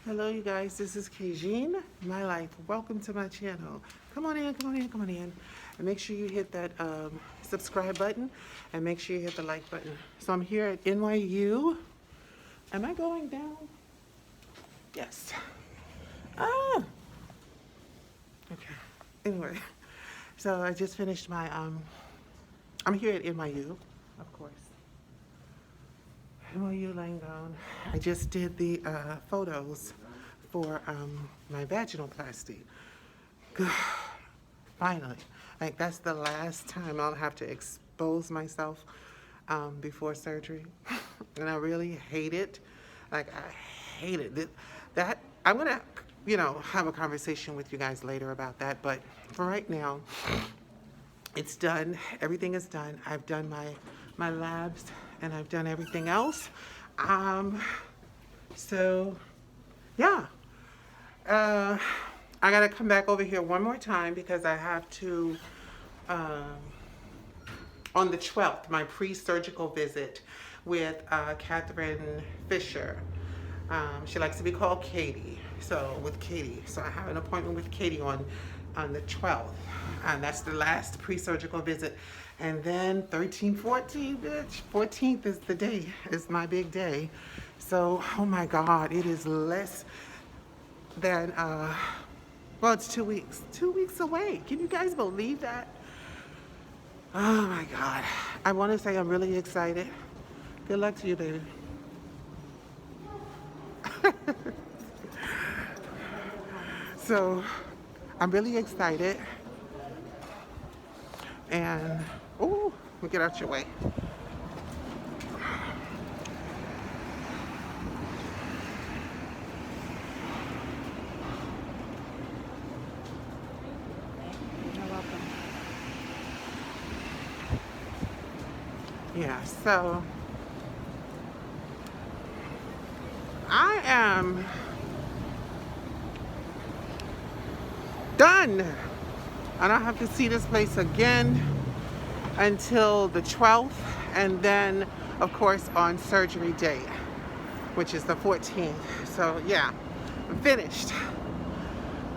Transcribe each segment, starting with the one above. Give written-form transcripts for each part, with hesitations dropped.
Hello you guys, this is Kajin, my life. Welcome to my channel. Come on in, come on in, come on in. And make sure you hit that subscribe button and make sure you hit the like button. So I'm here at NYU. Am I going down? Yes. Ah! Okay. Anyway, so I just finished my, I'm here at NYU, of course. NYU Langone. I just did the photos for my vaginoplasty. Finally. Like, that's the last time I'll have to expose myself before surgery. And I really hate it. Like, I hate it. That I'm gonna, have a conversation with you guys later about that. But for right now, it's done. Everything is done. I've done my labs and I've done everything else. So yeah. I gotta come back over here one more time because I have to, on the 12th, my pre-surgical visit with Catherine Fisher. She likes to be called Katie. So with Katie. So I have an appointment with Katie on the 12th. And that's the last pre-surgical visit. And then 13, 14, bitch. 14th is the day, is my big day. So, oh my God, it is less than, well, it's 2 weeks. 2 weeks away. Can you guys believe that? Oh my God. I want to say I'm really excited. Good luck to you, baby. So, I'm really excited. And, oh, we'll get out your way. You're welcome. Yeah, so I am done. I don't have to see this place again until the 12th, and then of course on surgery day, which is the 14th. So yeah, I'm finished.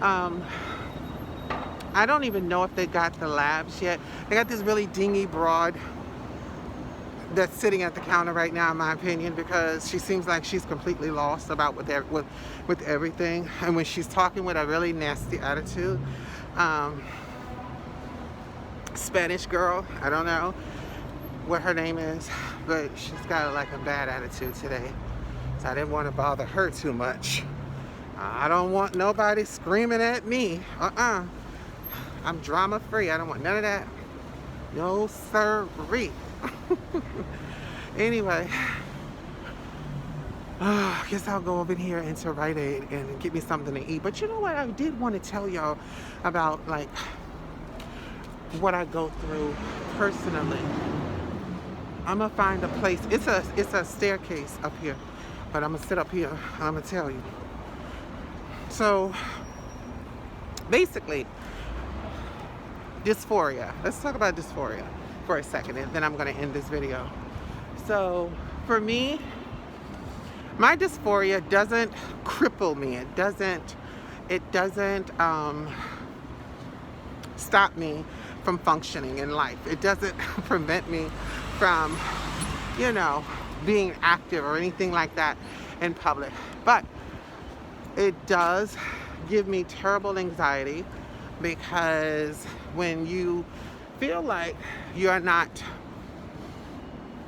I don't even know if they got the labs yet. They got this really dingy broad that's sitting at the counter right now, in my opinion, because she seems like she's completely lost about with everything, and when she's talking with a really nasty attitude. Spanish girl, I don't know what her name is, but she's got like a bad attitude today, so I didn't want to bother her too much. I don't want nobody screaming at me. I'm drama free. I don't want none of that. No sirree. Anyway, I guess I'll go over here into Rite Aid and get me something to eat. But you know what? I did want to tell y'all about, like, what I go through personally. I'm gonna find a place. It's a staircase up here, but I'm gonna sit up here and I'm gonna tell you. So basically, dysphoria. Let's talk about dysphoria for a second, and then I'm gonna end this video. So for me, my dysphoria doesn't cripple me. It doesn't stop me from functioning in life. It doesn't prevent me from, being active or anything like that in public. But it does give me terrible anxiety, because when you feel like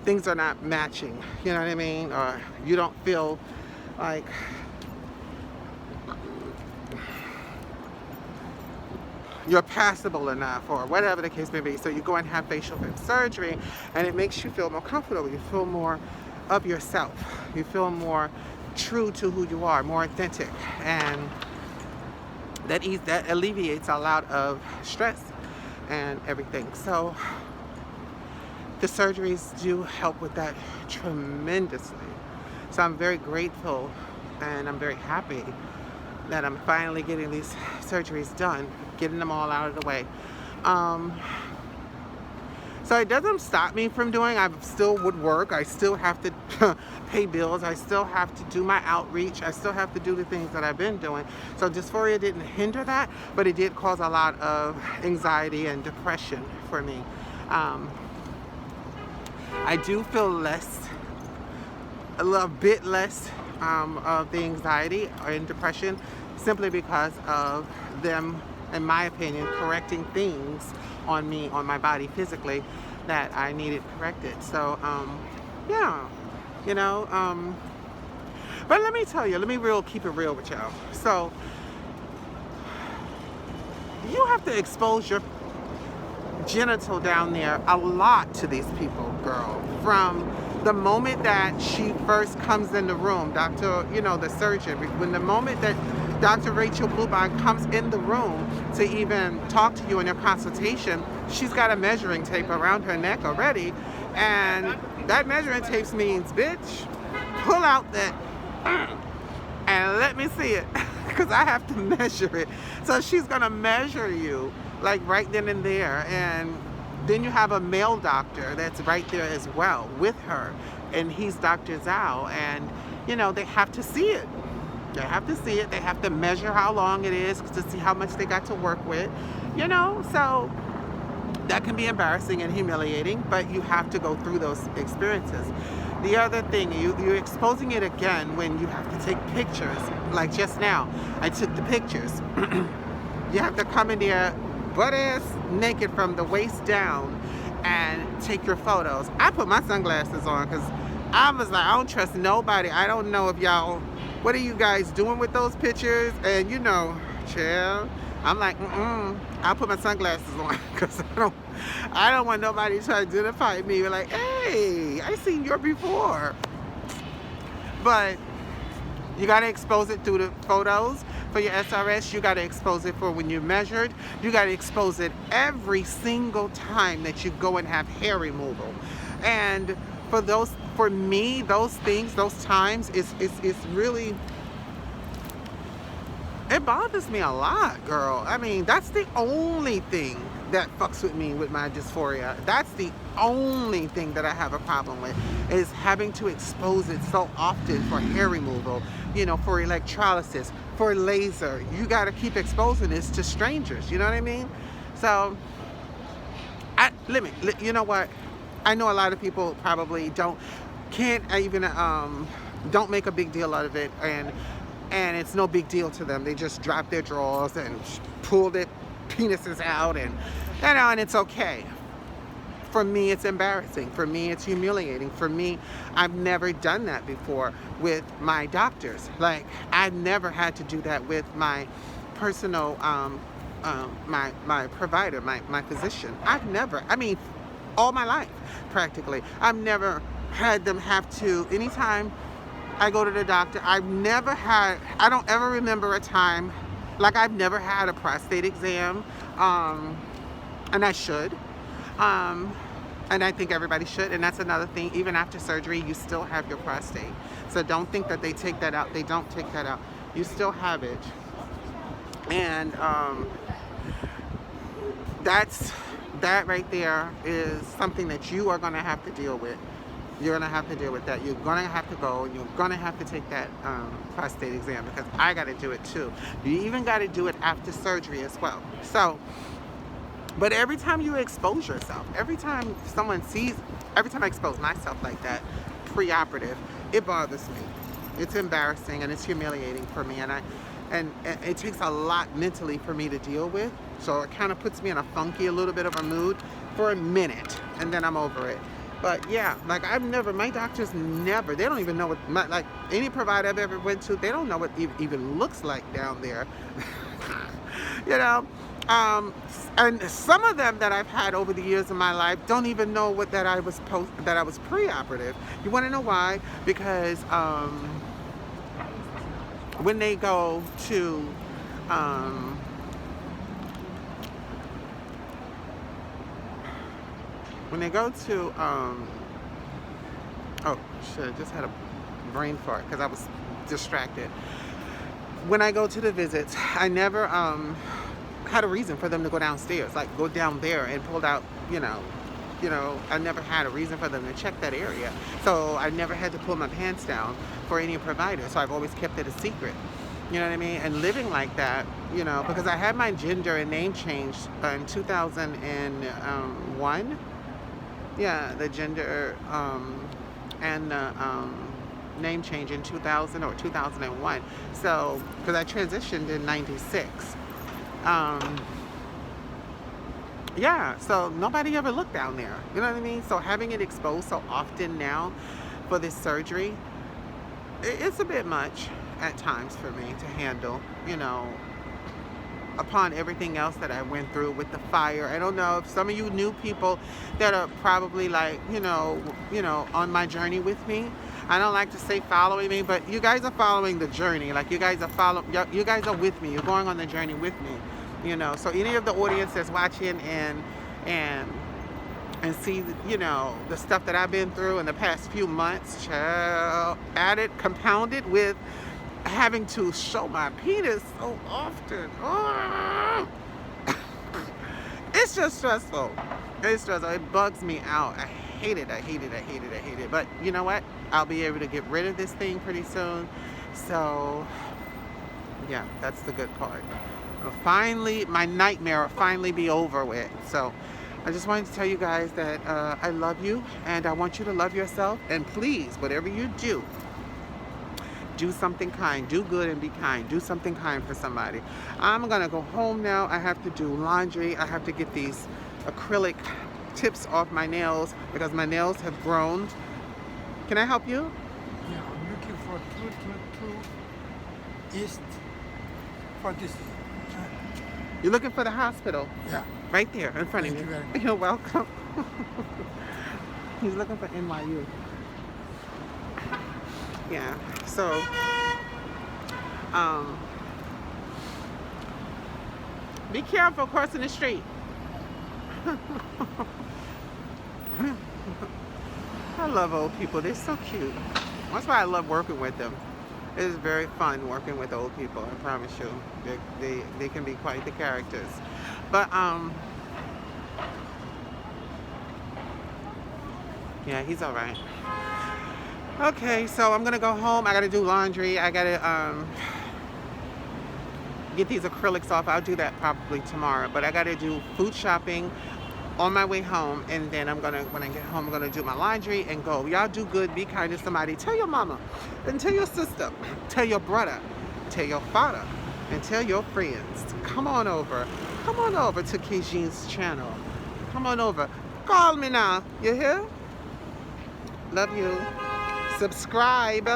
things are not matching, you know what I mean? Or you don't feel like you're passable enough, or whatever the case may be. So you go and have facial surgery, and it makes you feel more comfortable. You feel more of yourself. You feel more true to who you are, more authentic, and that alleviates a lot of stress and everything. So the surgeries do help with that tremendously. So I'm very grateful, and I'm very happy that I'm finally getting these surgeries done, getting them all out of the way. So So it doesn't stop me from doing. I still would work. I still have to pay bills. I still have to do my outreach. I still have to do the things that I've been doing. So dysphoria didn't hinder that, but it did cause a lot of anxiety and depression for me. I do feel a little bit less of the anxiety and depression, simply because of them, in my opinion, correcting things on me, on my body physically, that I needed corrected. So yeah, you know, but let me tell you, let me keep it real with y'all. So you have to expose your genital down there a lot to these people, girl. From the moment that she first comes in the room, Dr., the surgeon, when the moment that Dr. Rachel Bluebond comes in the room to even talk to you in your consultation, she's got a measuring tape around her neck already. And that measuring tape means, bitch, pull out that and let me see it, because I have to measure it. So she's gonna measure you like right then and there. And then you have a male doctor that's right there as well with her, and he's Dr. Zhao, and they have to see it. They have to see it. They have to measure how long it is to see how much they got to work with, so that can be embarrassing and humiliating, but you have to go through those experiences. The other thing, you're exposing it again when you have to take pictures. Like just now, I took the pictures. You have to come in there butt ass naked from the waist down and take your photos. I put my sunglasses on because I was like, I don't trust nobody. I don't know if y'all, what are you guys doing with those pictures? And chill. I'm like, I'll put my sunglasses on because I don't want nobody to identify me. We're like, hey, I seen you before. But you got to expose it through the photos for your SRS. You got to expose it for when you're measured. You got to expose it every single time that you go and have hair removal. And for me, those things, those times, it's really, it bothers me a lot, girl. I mean, that's the only thing that fucks with me with my dysphoria. That's the only thing that I have a problem with, is having to expose it so often for hair removal, for electrolysis, for laser. You got to keep exposing this to strangers, you know what I mean? So, you know what? I know a lot of people probably don't make a big deal out of it, and it's no big deal to them. They just drop their drawers and pull their penises out, and it's okay. For me, it's embarrassing. For me, it's humiliating. For me, I've never done that before with my doctors. Like, I've never had to do that with my personal, my provider, my physician. All my life, practically. I've never had them have to, anytime I go to the doctor, I don't ever remember a time, like I've never had a prostate exam, and I should, and I think everybody should. And that's another thing, even after surgery, you still have your prostate. So don't think that they take that out. They don't take that out. You still have it. And that right there is something that you are going to have to deal with. You're going to have to deal with that. You're going to have to go, and you're going to have to take that prostate exam, because I got to do it too. You even got to do it after surgery as well. So, but every time you expose yourself, every time I expose myself like that, pre-operative, it bothers me. It's embarrassing and it's humiliating for me, and it takes a lot mentally for me to deal with. So it kind of puts me in a little bit of a mood for a minute, and then I'm over it. But yeah, like my doctors never, they don't even know what, like any provider I've ever went to, they don't know what it even looks like down there. And some of them that I've had over the years of my life don't even know that I was pre-operative. You want to know why? Because when they go to oh shit, I just had a brain fart because I was distracted. When I go to the visits, I never had a reason for them to go downstairs, like go down there and pull out, you know, I never had a reason for them to check that area. So I never had to pull my pants down for any provider. So I've always kept it a secret. You know what I mean? And living like that, you know, because I had my gender and name changed in 2001. Yeah, the gender and the name change in 2000 or 2001. So, because I transitioned in 96. Yeah, so nobody ever looked down there. You know what I mean? So having it exposed so often now for this surgery, it's a bit much at times for me to handle, you know, upon everything else that I went through with the fire. I don't know if some of you new people that are probably like, you know, on my journey with me. I don't like to say following me, but you guys are following the journey. Like you guys are you guys are with me. You're going on the journey with me. You know, so any of the audience that's watching and see, you know, the stuff that I've been through in the past few months, child, added, compounded with having to show my penis so often. Oh. It's just stressful. It's stressful. It bugs me out. I hate it. I hate it. I hate it. I hate it. But you know what? I'll be able to get rid of this thing pretty soon. So, yeah, that's the good part. Finally, my nightmare will finally be over with. So I just wanted to tell you guys that I love you, and I want you to love yourself. And please, whatever you do something kind. Do good and be kind. Do something kind for somebody. I'm gonna go home now. I have to do laundry. I have to get these acrylic tips off my nails because my nails have grown. Can I help you? Yeah, I'm looking for 222 East for this. You're looking for the hospital? Yeah. Right there in front of Thank you. you very much. You're welcome. He's looking for NYU. Yeah. So, be careful crossing the street. I love old people. They're so cute. That's why I love working with them. It is very fun working with old people. I promise you, they can be quite the characters. But yeah, he's all right. Okay, so I'm gonna go home. I gotta do laundry. I gotta get these acrylics off. I'll do that probably tomorrow. But I gotta do food shopping on my way home, and then when I get home, I'm gonna do my laundry and go. Y'all do good, be kind to somebody. Tell your mama, and tell your sister, tell your brother, tell your father, and tell your friends. Come on over to Kejin's channel. Come on over. Call me now. You hear? Love you. Subscribe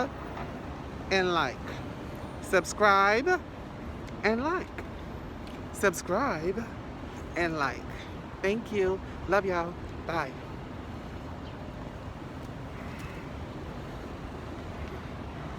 and like. Subscribe and like. Subscribe and like. Thank you. Love y'all. Bye.